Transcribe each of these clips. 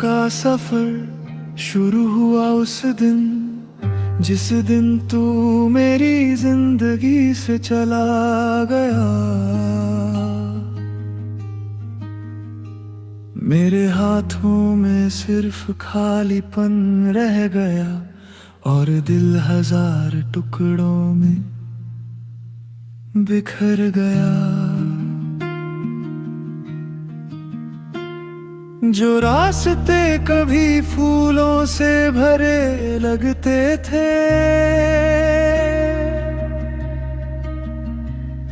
का सफर शुरू हुआ उस दिन, जिस दिन तू मेरी जिंदगी से चला गया। मेरे हाथों में सिर्फ खालीपन रह गया और दिल हजार टुकड़ों में बिखर गया। जो रास्ते कभी फूलों से भरे लगते थे,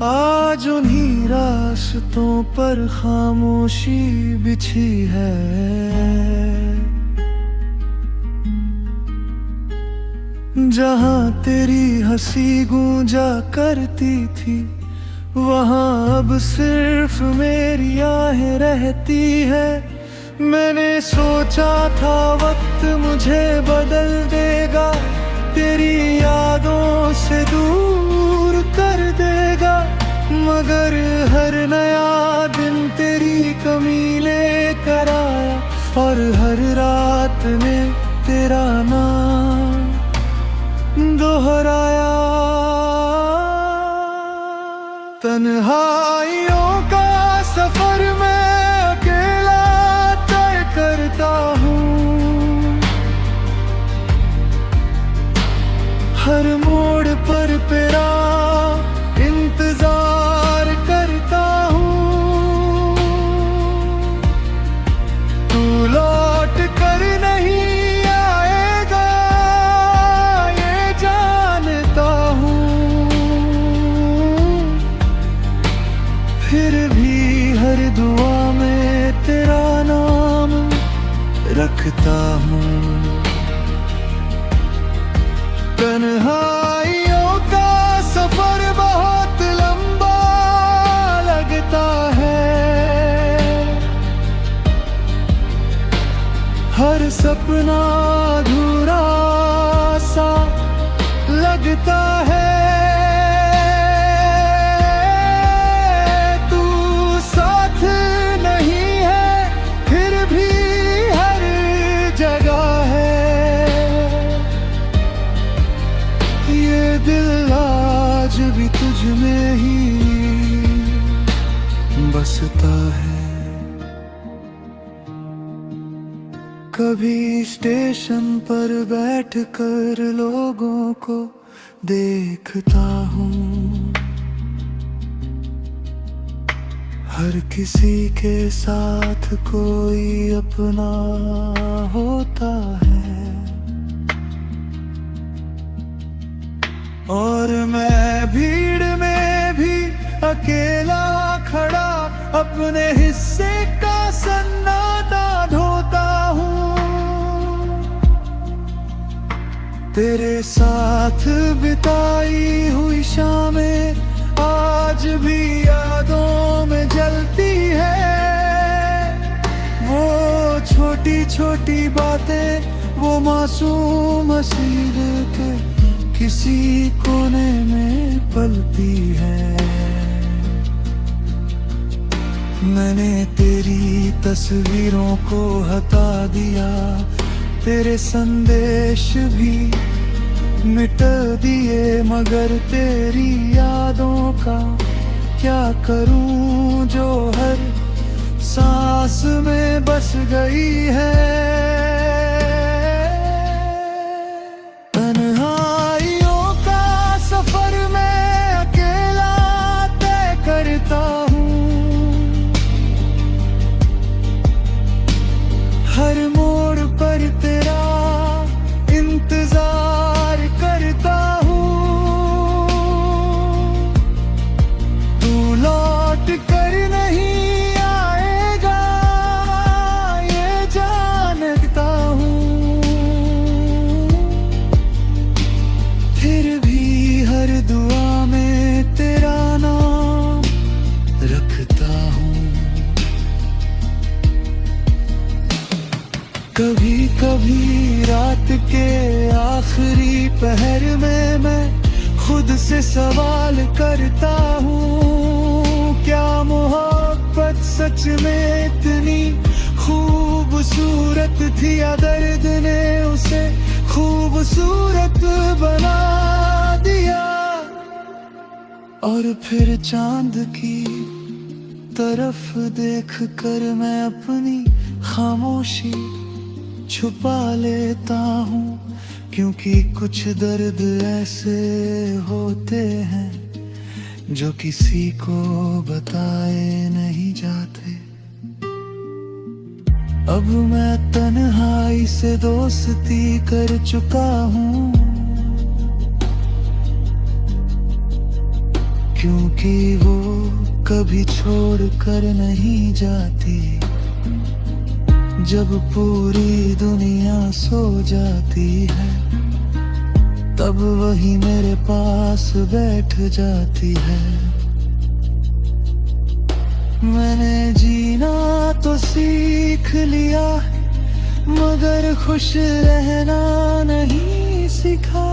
आज उन्हीं रास्तों पर खामोशी बिछी है। जहां तेरी हंसी गूंजा करती थी, वहां अब सिर्फ मेरी आहें रहती है। मैंने सोचा था वक्त मुझे बदल देगा, तेरी यादों से दूर कर देगा, मगर हर नया दिन तेरी कमी लेकर आया और हर रात ने तेरा नाम दोहराया। तन्हाइयों का सफर मैं अकेला तय करता हूँ, हर मोड़ पर तेरा इंतजार करता हूँ। तू लौट कर नहीं आएगा ये जानता हूँ, फिर भी हर दुआ में तेरा नाम रखता हूँ। तन्हाइयों का सफर बहुत लंबा लगता है, हर सपना अधूरा सा लगता है। तू साथ नहीं है फिर भी हर जगह है, ये दिल आज भी तुझ में ही बसता है। कभी स्टेशन पर बैठकर लोगों को देखता हूँ, हर किसी के साथ कोई अपना होता है, और मैं भीड़ में भी अकेला खड़ा अपने हिस्से का सन्नाटा ढोता हूँ। तेरे साथ बिताई हुई शामें आज भी यादों में जलती है। वो छोटी छोटी बातें, वो मासूम हसीद के किसी कोने में पलती है। मैंने तेरी तस्वीरों को हटा दिया, तेरे संदेश भी मिट दिए, मगर तेरी यादों का क्या करूं जो हर सांस में बस गई है। तन्हाइयों का सफर मैं अकेला तय करता हूँ, हर मोड़ पर तेरा इंतजार करता हूँ। तू लौट कर नहीं आएगा ये जानता हूँ, फिर भी हर दुआ में तेरा नाम रखता हूँ। कभी कभी रात के आखिरी पहर में मैं खुद से सवाल करता हूँ, क्या मोहब्बत सच में इतनी खूबसूरत थी या दर्द ने उसे खूबसूरत बना दिया। और फिर चांद की तरफ देख कर मैं अपनी खामोशी छुपा लेता हूँ, क्योंकि कुछ दर्द ऐसे होते हैं जो किसी को बताए नहीं जाते। अब मैं तन्हाई से दोस्ती कर चुका हूँ, क्योंकि वो कभी छोड़ कर नहीं जाती। जब पूरी दुनिया सो जाती है, तब वही मेरे पास बैठ जाती है। मैंने जीना तो सीख लिया, मगर खुश रहना नहीं सीखा।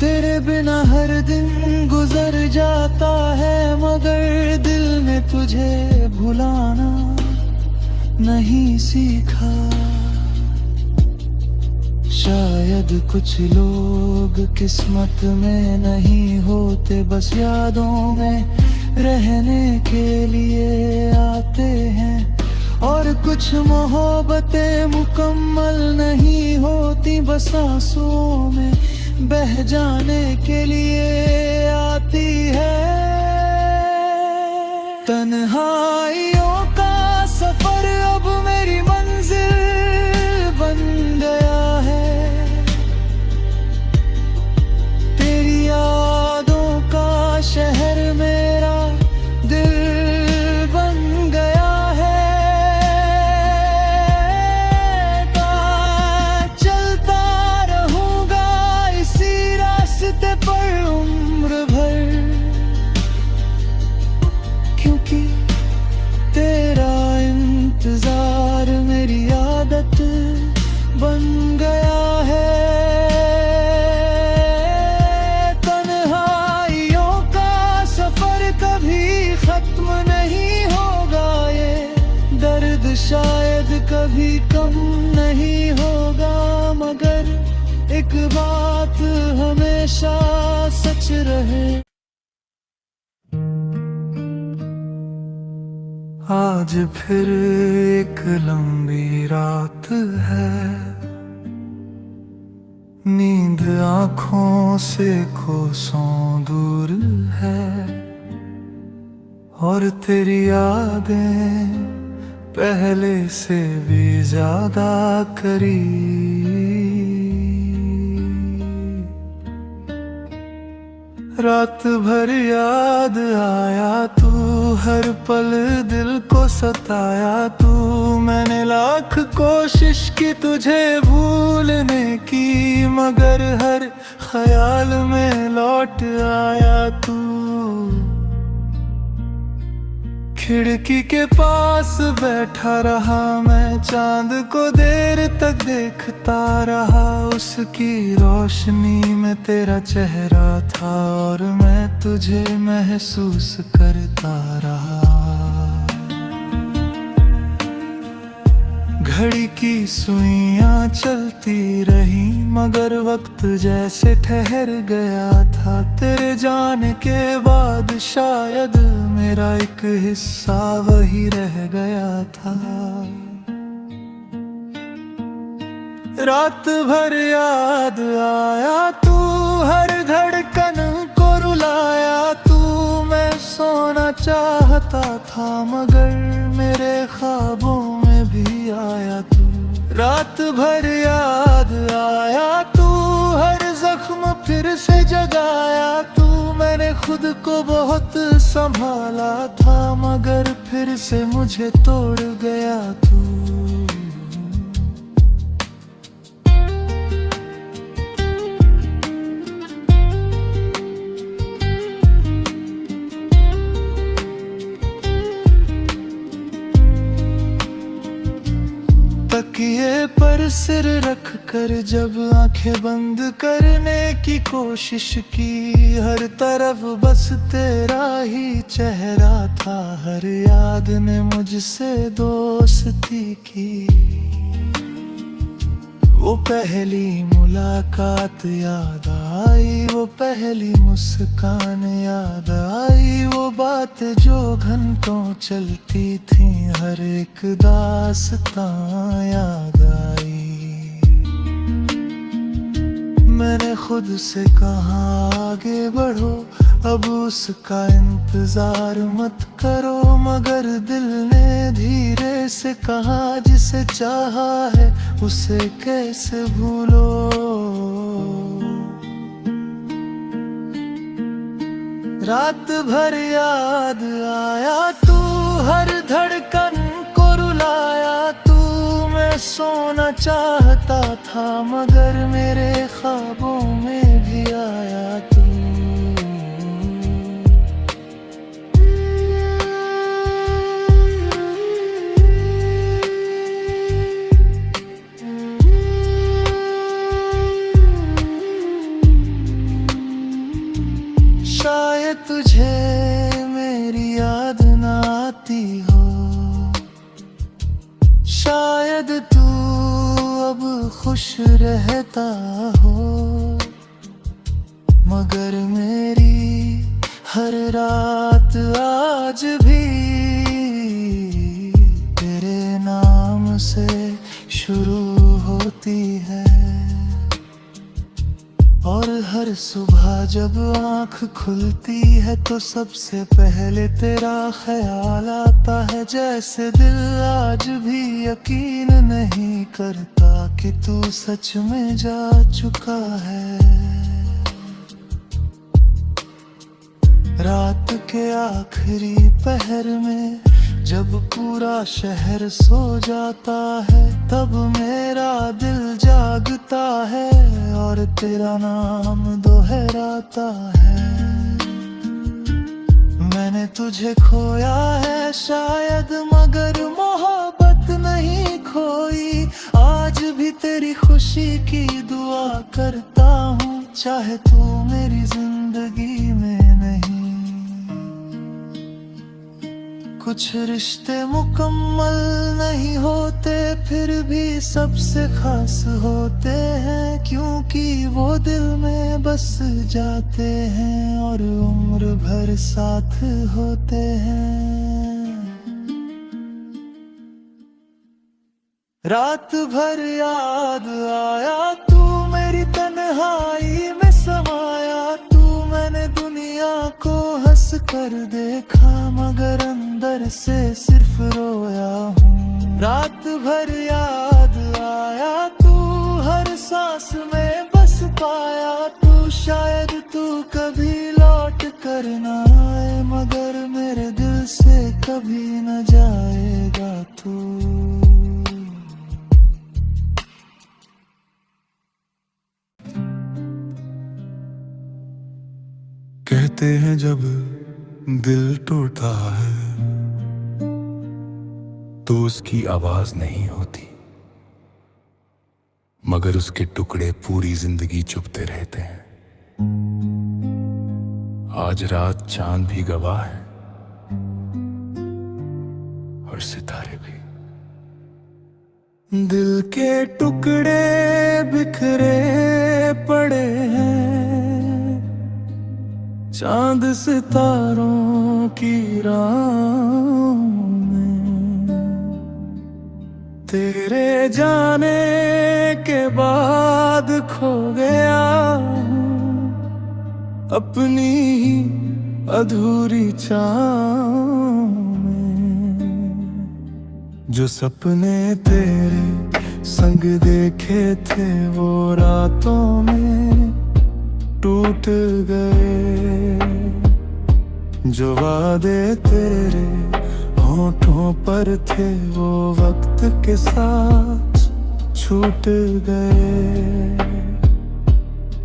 तेरे बिना हर दिन गुजर जाता है, मगर दिल ने तुझे भुलाना नहीं सीखा। शायद कुछ लोग किस्मत में नहीं होते, बस यादों में रहने के लिए आते हैं। और कुछ मोहब्बतें मुकम्मल नहीं होती, बस आंसुओं में बह जाने के लिए आती है। तन्हाइयों का सफर अब मेरी मंजिल बन गया है। तेरी यादों का शहर मेरा दिल बन गया है। चलता रहूंगा इसी रास्ते पर उम्र भर, क्योंकि तेरा इंतजार मेरी आदत बन गया है। तन्हाइयों का सफर कभी खत्म नहीं होगा, ये दर्द शायद कभी कम नहीं होगा। मगर एक बात हमेशा सच रहे, आज फिर एक लंबी रात है। नींद आँखों से कोसों दूर है, और तेरी यादें पहले से भी ज्यादा करीब। रात भर याद आया तू, हर पल दिल को सताया तू। मैंने लाख कोशिश की तुझे भूलने की, मगर हर ख्याल में लौट आया तू। खिड़की के पास बैठा रहा मैं, चांद को देर तक देखता रहा। उसकी रोशनी में तेरा चेहरा था, और मैं तुझे महसूस करता रहा। घड़ी की सुइयां चलती रही, मगर वक्त जैसे ठहर गया था। तेरे जाने के बाद शायद मेरा एक हिस्सा वही रह गया था। रात भर याद आया तू, हर धड़कन को रुलाया तू। मैं सोना चाहता था, मगर मेरे ख्वाबों में भी आया तू। रात भर याद आया तू, हर जख्म फिर से जगाया तू। मैंने खुद को बहुत संभाला था, मगर फिर से मुझे तोड़ गया तू। तकिए पर सिर रख कर जब आंखें बंद करने की कोशिश की, हर तरफ बस तेरा ही चेहरा था, हर याद ने मुझसे दोस्ती की। वो पहली मुलाकात याद आई, वो पहली मुस्कान याद आई, वो बात जो घंटों चलती थी, हर एक दास्तां याद आई। मैंने खुद से कहा आगे बढ़ो, अब उसका इंतजार मत करो, मगर दिल ने धीरे से कहा जिसे चाहा है उसे कैसे भूलो। रात भर याद आया तू, हर धड़कन को रुलाया तू, मैं सोना चाहता था मगर मेरे ख्वाबों में भी आया तू। शायद तुझे मेरी याद ना आती हो, शायद तू अब खुश रहता हो, मगर मेरी हर रात आज भी तेरे नाम से शुरू होती है। और हर सुबह जब आँख खुलती है तो सबसे पहले तेरा ख्याल आता है, जैसे दिल आज भी यकीन नहीं करता कि तू सच में जा चुका है। रात के आखिरी पहर में जब पूरा शहर सो जाता है, तब मेरा दिल जागता है और तेरा नाम दोहराता है। मैंने तुझे खोया है शायद मगर मोहब्बत नहीं खोई, आज भी तेरी खुशी की दुआ करता हूँ, चाहे तू मेरी जिंदगी में नहीं। कुछ रिश्ते मुकम्मल नहीं होते फिर भी सबसे खास होते हैं, क्योंकि वो दिल में बस जाते हैं और उम्र भर साथ होते हैं। रात भर याद आया तू, मेरी तन्हाई में समाया तू, मैंने दुनिया को हंस कर देखा मगर अंदर से सिर्फ रोया हूँ। रात भर याद आया तू, हर सांस में बस पाया तू, शायद तू कभी लौट कर ना आए मगर मेरे दिल से कभी न जाएगा तू। कहते हैं जब दिल टूटा है तो उसकी आवाज नहीं होती, मगर उसके टुकड़े पूरी जिंदगी चुभते रहते हैं। आज रात चांद भी गवाह है और सितारे भी। दिल के टुकड़े बिखरे पड़े हैं चांद सितारों की राहों में, तेरे जाने के बाद खो गया अपनी ही अधूरी छाँव में। जो सपने तेरे संग देखे थे वो रातों में टूट गए, जो वादे तेरे होठों पर थे वो वक्त के साथ छूट गए।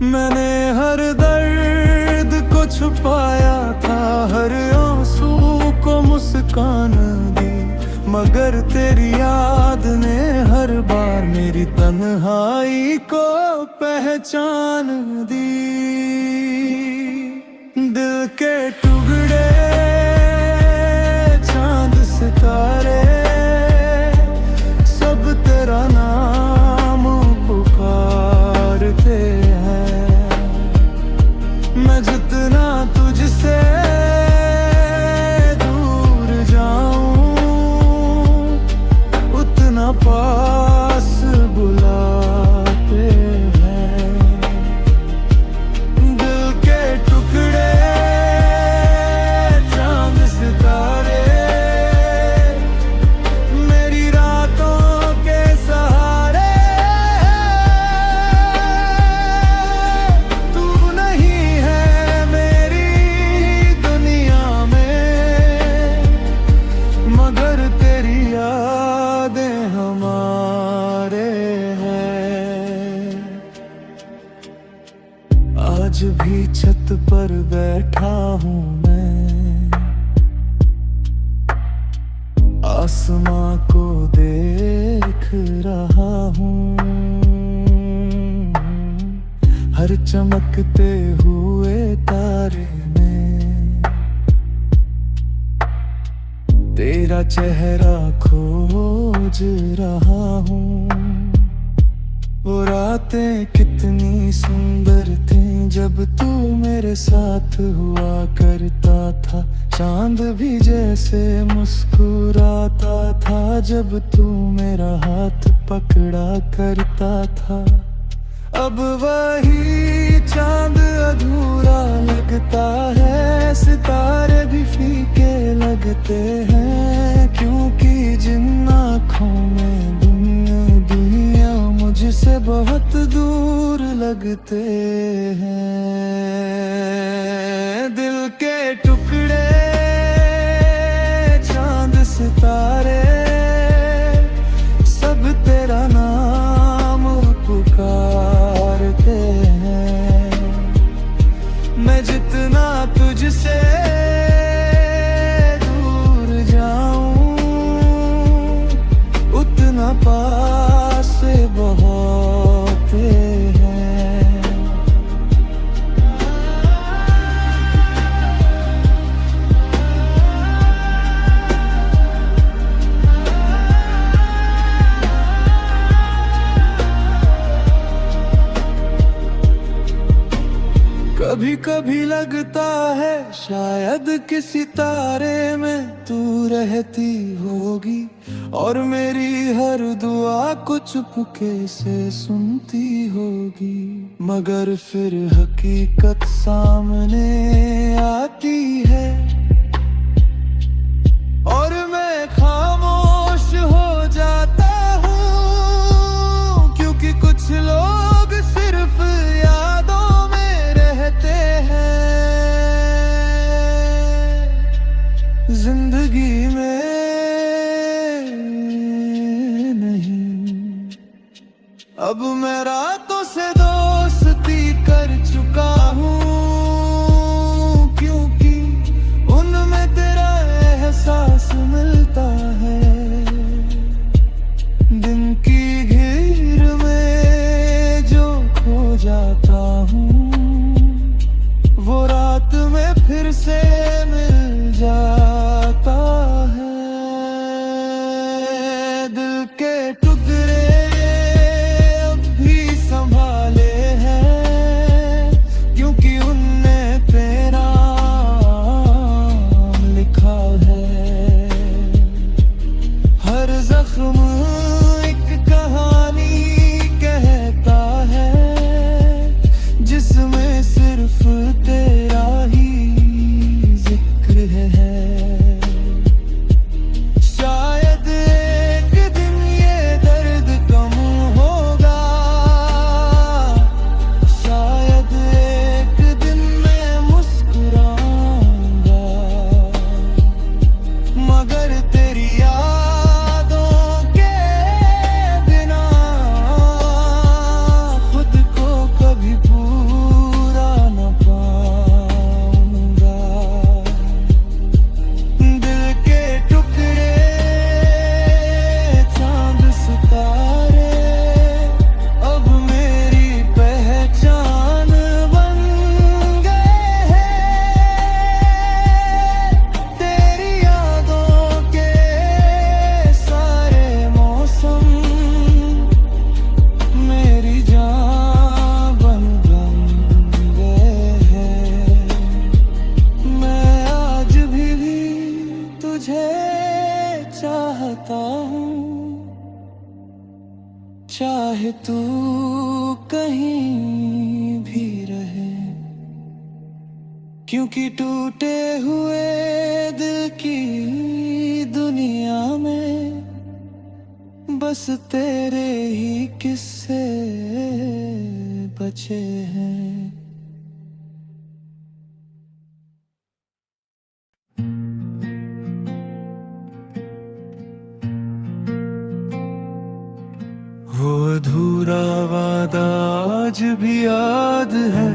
मैंने हर दर्द को छुपाया था, हर आंसू को मुस्कान दी, मगर तेरी याद ने हर बार मेरी तन्हाई को पहचान दी। दिल के टुकड़े चांद सितारे सब तेरा नाम पुकारते हैं। मैं जितना तुझसे दूर जाऊं उतना पास बुलाते हैं। दिल के टुकड़े चांद सितारे मेरी रातों के सहारे। तू नहीं है मेरी दुनिया में मगर तेरी यादें हमारे हैं। आज भी छत पर बैठा हूँ मैं, आसमां को देख रहा हूँ। हर चमकते हुए तारे में तेरा चेहरा खोज रहा हूँ। वो रातें कितनी सुंदर थीं जब तू मेरे साथ हुआ करता था। चांद भी जैसे मुस्कुराता था जब तू मेरा हाथ पकड़ा करता था। अब वही चांद अधूरा लगता है, सितारे भी फीके लगते हैं। क्योंकि जिन आँखों में दुनिया मुझसे बहुत दूर लगते हैं। दिल के टुकड़े चांद सितारे सब तेरा नाम पुकारते हैं। मैं जितना तुझसे दूर जाऊं उतना पास बहुते हैं। कभी कभी लगता है शायद किसी तारे में तू रहती होगी और मेरी हर दुआ को चुपके से सुनती होगी। मगर फिर हकीकत सामने आती है और मैं खामोश हो जाता हूँ। क्योंकि कुछ लोग सिर्फ यादों में रहते हैं, जिंदगी में नहीं। अब मैं रातों से दोस्ती कर चुका हूँ क्योंकि उनमें तेरा एहसास मिलता है। दिन की घिर में जो खो जाता हूँ वो रात में फिर से मिल जाता है। दिल के टुकड़े अब भी चाहता हूँ, चाहे तू कहीं भी रहे, क्योंकि टूटे हुए दिल की दुनिया में बस तेरे ही किस्से बचे हैं। वो अधूरा वादा आज भी याद है,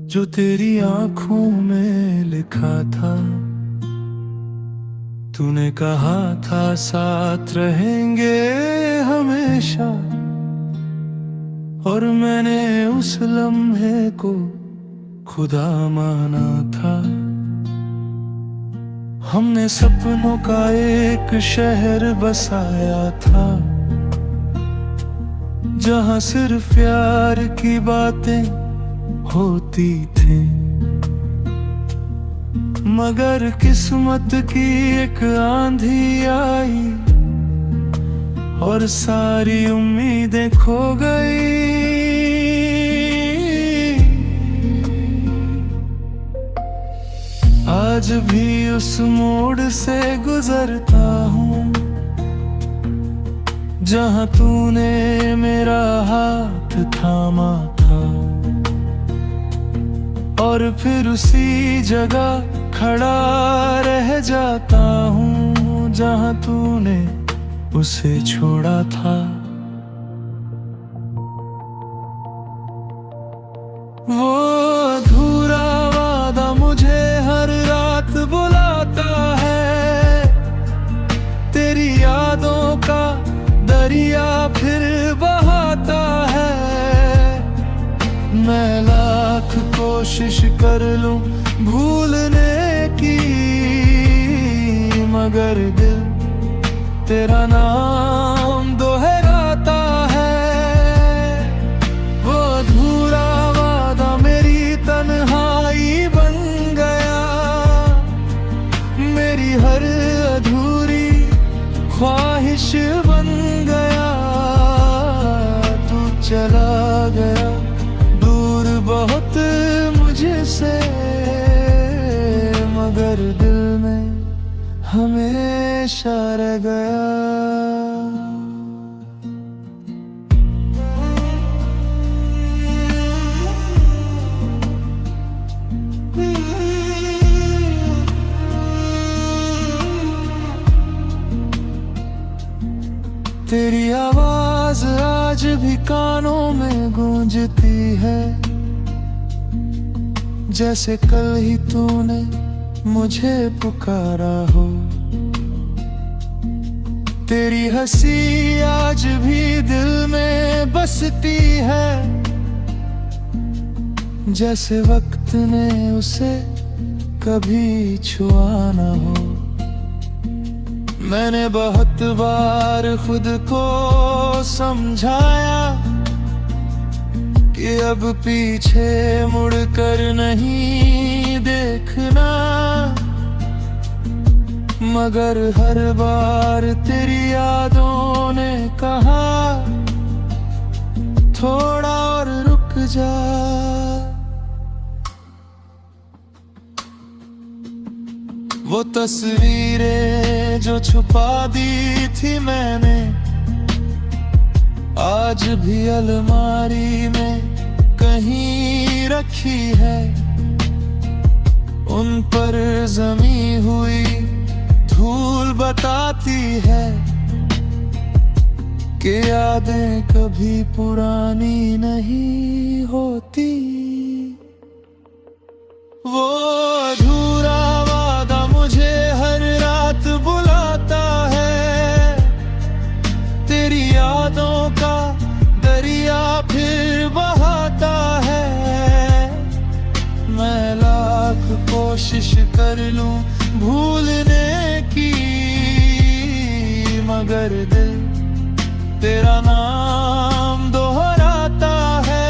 जो तेरी आंखों में लिखा था। तूने कहा था साथ रहेंगे हमेशा, और मैंने उस लम्हे को खुदा माना था। हमने सपनों का एक शहर बसाया था, जहां सिर्फ प्यार की बातें होती थी। मगर किस्मत की एक आंधी आई और सारी उम्मीदें खो गई। आज भी उस मोड़ से गुजरता हूँ, जहाँ तूने मेरा हाथ थामा था, और फिर उसी जगह खड़ा रह जाता हूँ, जहाँ तूने उसे छोड़ा था। वो अधूरा वादा मुझे हर रात बुलाता है, तेरी यादों का दरिया फिर बहाता है। मैं लाख कोशिश कर लूं भूलने की, मगर दिल तेरा नाम दोहराता है। वो अधूरा वादा मेरी तन्हाई बन गया, मेरी हर अधूरी ख्वाहिश बन गया। तू चला गया दूर बहुत मुझसे, मगर दिल में हमेशा रह गया। तेरी आवाज आज भी कानों में गूंजती है, जैसे कल ही तूने मुझे पुकारा हो। तेरी हंसी आज भी दिल में बसती है, जैसे वक्त ने उसे कभी छुआ न हो। मैंने बहुत बार खुद को समझाया कि अब पीछे मुड़कर नहीं देखना, मगर हर बार तेरी यादों ने कहा थोड़ा और रुक जा। वो तस्वीरें जो छुपा दी थी मैंने, आज भी अलमारी में कहीं रखी है। उन पर जमी हुई धूल बताती है कि यादें कभी पुरानी नहीं होती। वो अधूरा वादा मुझे हर रात बुलाता है, तेरी यादों का दरिया फिर बहाता है। मैं लाख कोशिश कर लूं भूलने की, मगर दिल तेरा नाम दोहराता है।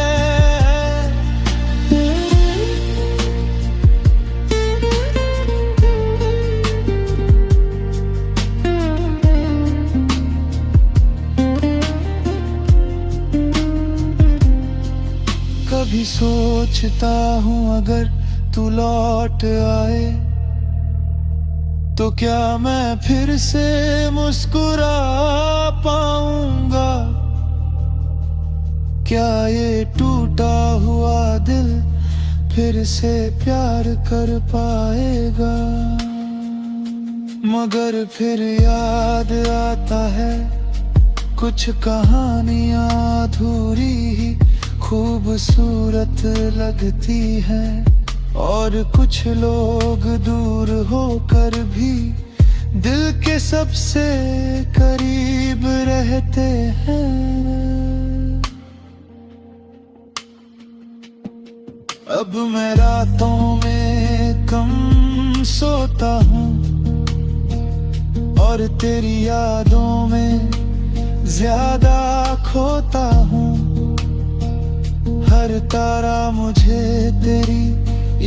सोचता हूँ अगर तू लौट आए तो क्या मैं फिर से मुस्कुरा पाऊंगा। क्या ये टूटा हुआ दिल फिर से प्यार कर पाएगा। मगर फिर याद आता है कुछ कहानियां अधूरी ही खूबसूरत लगती हैं, और कुछ लोग दूर होकर भी दिल के सबसे करीब रहते हैं। अब मैं रातों में कम सोता हूँ और तेरी यादों में ज्यादा खोता हूँ। हर तारा मुझे तेरी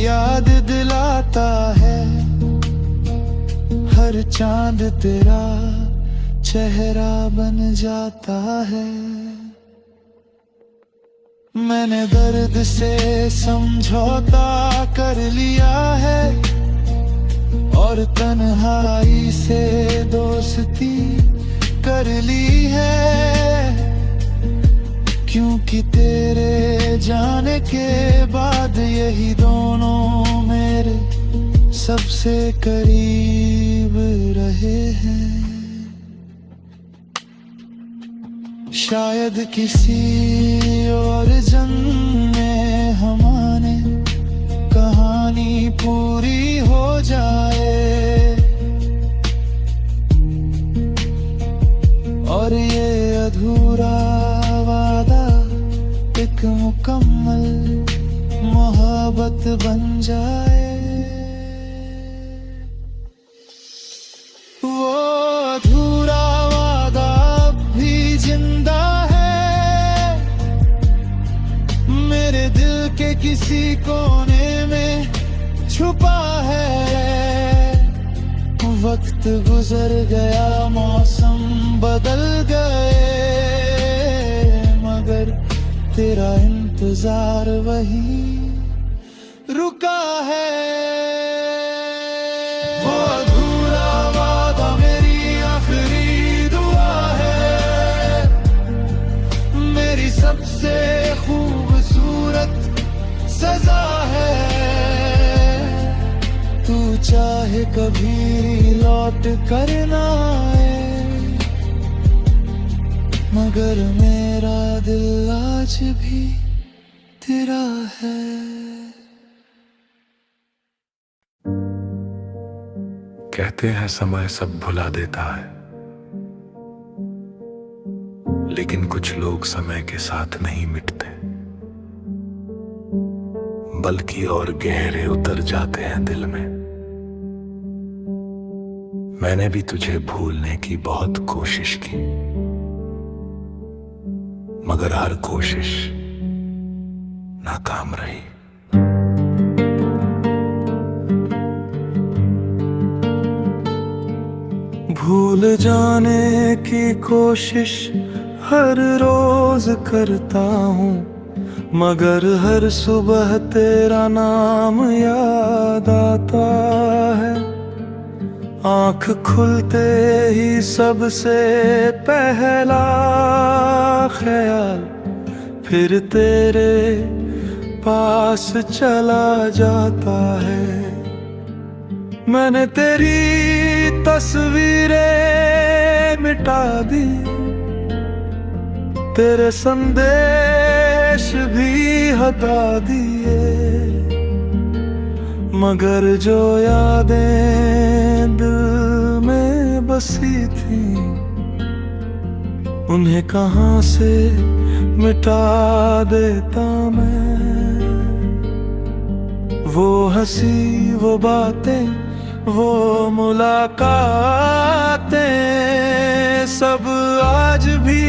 याद दिलाता है, हर चांद तेरा चेहरा बन जाता है। मैंने दर्द से समझौता कर लिया है और तन्हाई से दोस्ती कर ली है, क्योंकि तेरे जाने के बाद यही दोनों मेरे सबसे करीब रहे हैं। शायद किसी और जन्म में हमारे कहानी पूरी हो जाए और ये अधूरा वादा एक मुकम्मल मोहब्बत बन जाए। वो अधूरा वादा अब भी जिंदा है मेरे दिल के किसी कोने में छुपा है। वक्त गुजर गया, मौसम बदल गए, मगर तेरा इंतजार वही रुका है। वो अधूरा वादा मेरी आखिरी दुआ है, मेरी सबसे खूबसूरत सजा है। तू चाहे कभी लौट कर ना आए, मगर मेरा दिल आज भी तेरा है। कहते हैं समय सब भुला देता है, लेकिन कुछ लोग समय के साथ नहीं मिटते, बल्कि और गहरे उतर जाते हैं दिल में। मैंने भी तुझे भूलने की बहुत कोशिश की, मगर हर कोशिश नाकाम रही। भूल जाने की कोशिश हर रोज करता हूँ, मगर हर सुबह तेरा नाम याद आता है। आँख खुलते ही सबसे पहला ख्याल फिर तेरे पास चला जाता है। मैंने तेरी तस्वीरें मिटा दी, तेरे संदेश भी हटा दिए, मगर जो यादें दिल में बसी थी उन्हें कहाँ से मिटा देता मैं। वो हंसी, वो बातें, वो मुलाकातें सब आज भी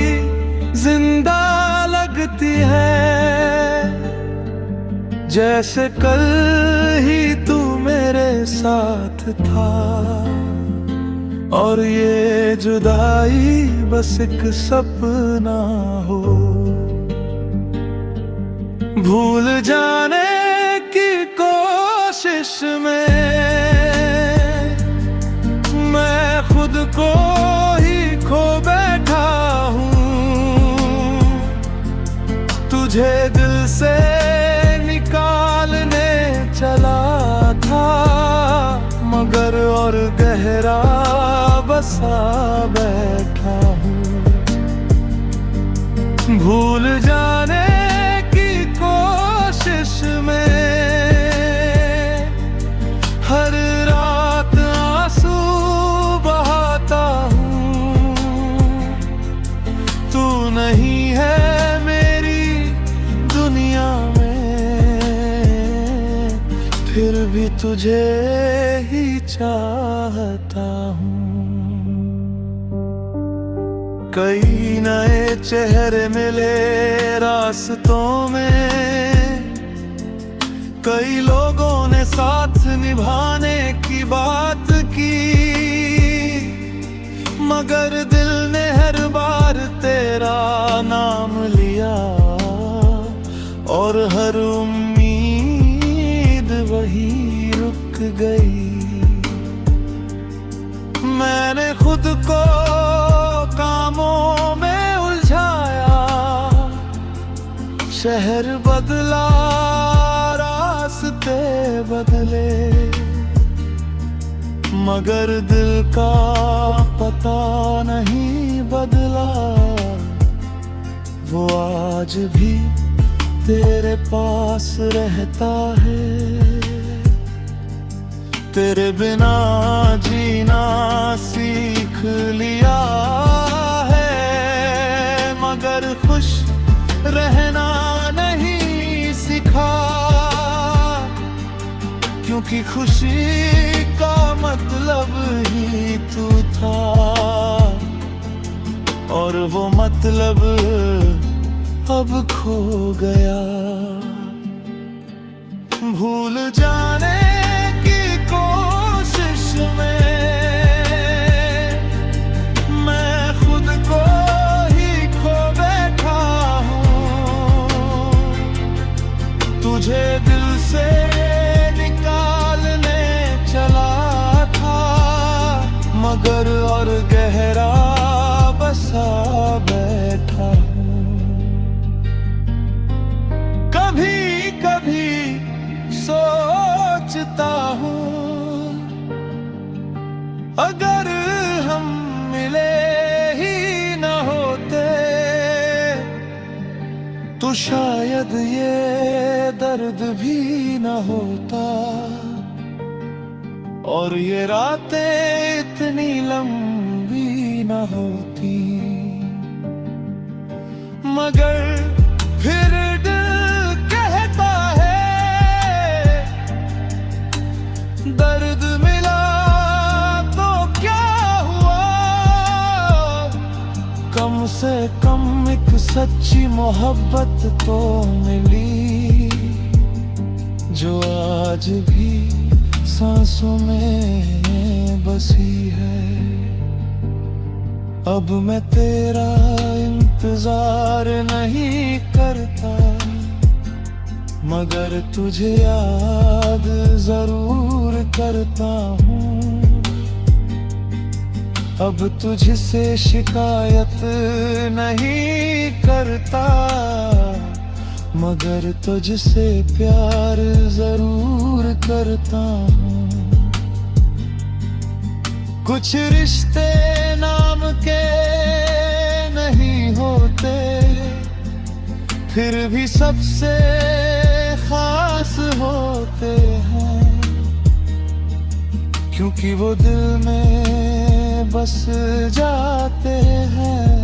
जिंदा लगती है, जैसे कल ही तू मेरे साथ था। और ये जुदाई बस एक सपना हो, भूल जाने की कोशिश में मैं खुद को ही खो बैठा हूँ। तुझे दिल से निकालने चला था, मगर और गहरा बसा बैठा हूँ। भूल जाने की कोशिश में हर रात आंसू बहाता हूँ। तू नहीं है मेरी दुनिया में, फिर भी तुझे ही चाहता हूँ। कई नए चेहरे मिले रास्तों में, कई लोगों ने साथ निभाने की बात की, मगर दिल ने हर बार तेरा नाम लिया और हर उम्मीद वही रुक गई। मैंने खुद को कामों में उलझाया, शहर बदला रास्ते बदले, मगर दिल का पता नहीं बदला। वो आज भी तेरे पास रहता है। तेरे बिना जीना सीख लिया है, मगर खुश रहना नहीं सिखा। क्योंकि खुशी का मतलब ही तू था, और वो मतलब अब खो गया। भूल जाने की कोशिश में मैं खुद को ही खो बैठा हूँ। तुझे दिल से निकालने चला था, मगर और गहरा बसा बैठा हूँ। कभी कभी सोचता हूँ, अगर हम मिले ही न होते तो शायद ये दर्द भी न होता, और ये रातें इतनी लंबी न होती। मगर फिर दिल कहता है, दर्द मिला तो क्या हुआ, कम से कम एक सच्ची मोहब्बत तो मिली, जो आज भी सांसों में बसी है। अब मैं तेरा इंतजार नहीं करता, मगर तुझे याद जरूर करता हूँ। अब तुझसे शिकायत नहीं करता, मगर तुझसे प्यार जरूर करता हूँ। कुछ रिश्ते नाम के नहीं होते, फिर भी सबसे खास होते हैं, क्योंकि वो दिल में बस जाते हैं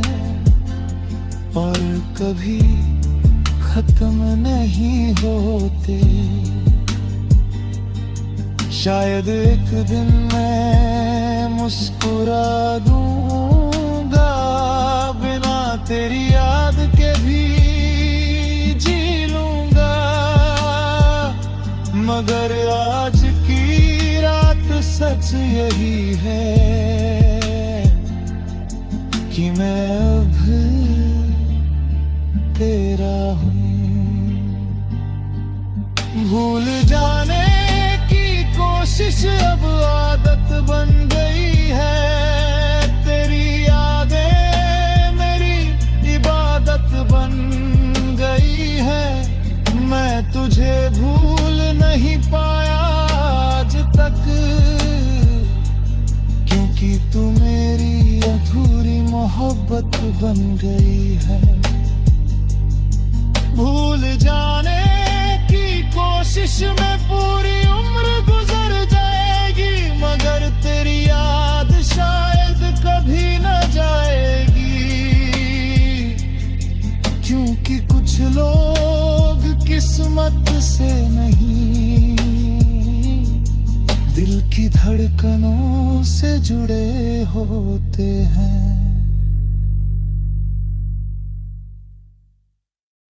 और कभी खत्म नहीं होते। शायद एक दिन मैं मुस्कुरा दूंगा, बिना तेरी याद के भी जी लूंगा, मगर आज की रात सच यही है कि मैं अब तेरा हूँ। भूल जाने की कोशिश अब आदत बन गई है। तेरी यादें मेरी इबादत बन गई है। मैं तुझे भूल नहीं पाया आज तक, क्योंकि तू मेरी अधूरी मोहब्बत बन गई है। भूल जाने की कोशिश में पूरी उम्र गुजर जाएगी, मगर तेरी याद शायद कभी न जाएगी। क्योंकि कुछ लोग किस्मत से नहीं, दिल की धड़कनों से जुड़े होते हैं।